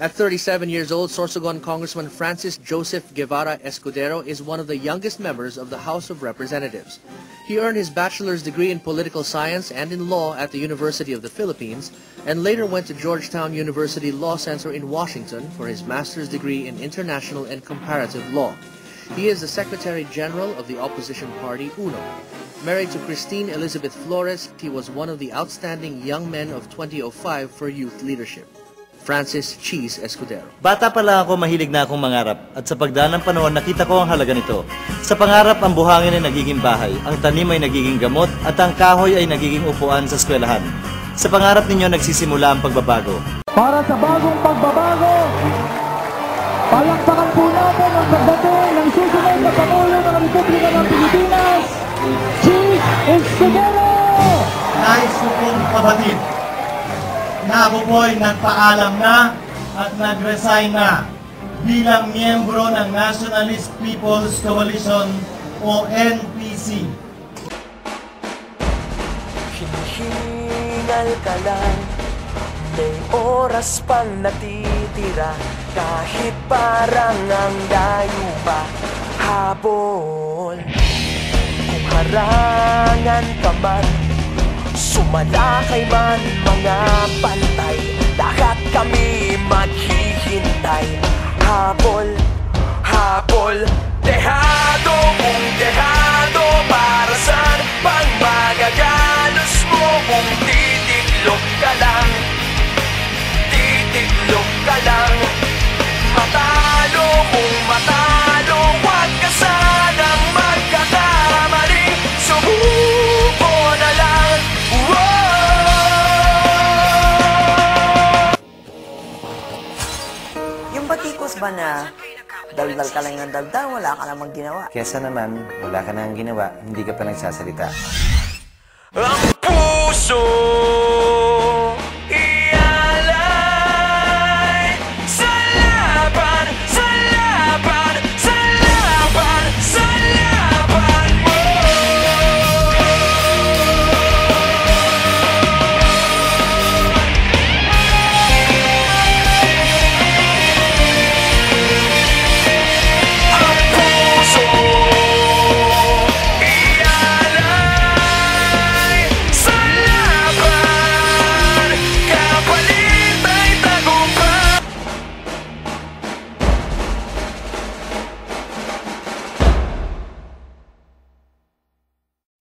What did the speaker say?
At 37 years old, Sorsogon Congressman Francis Joseph Guevara Escudero is one of the youngest members of the House of Representatives. He earned his bachelor's degree in political science and in law at the University of the Philippines, and later went to Georgetown University Law Center in Washington for his master's degree in international and comparative law. He is the Secretary General of the opposition party UNO. Married to Christine Elizabeth Flores, he was one of the outstanding young men of 2005 for youth leadership. Francis Cheese Escudero. Bata pa lang ako, mahilig na akong mangarap, at sa pagdaan ng panahon nakita ko ang halaga nito. Sa pangarap, ang buhangin ay nagiging bahay, ang tanim ay nagiging gamot, at ang kahoy ay nagiging upuan sa eskwelahan. Sa pangarap ninyo nagsisimula ang pagbabago. Para sa bagong pagbabago, palakpakan po natin ang pagdating ng susunod na Pangulo ng Republika ng Pilipinas, Cheese Escudero! Nais ko pong kapatid na ako po'y nagpaalam na at nag-resign na bilang miyembro ng Nationalist People's Coalition o NPC. Hinihingal ka lang, may oras pang natitira, kahit parang ang layo pa habol. Kung harangan ka man, sumalakay man mga bantay, lahat kami maghihintay. Habol, habol, dehado kung dehado, para saan pang magagalos mo kung titiklop ka lang, titiklop ka lang. Matalo kung matalo, huwag ka sanang magkakamali, subuko na lang. Yung batikos ba na daldal ka lang ng daldal, wala ka namang ginawa? Kesa naman, wala ka nang ginawa, hindi ka pa nagsasalita. Ang puso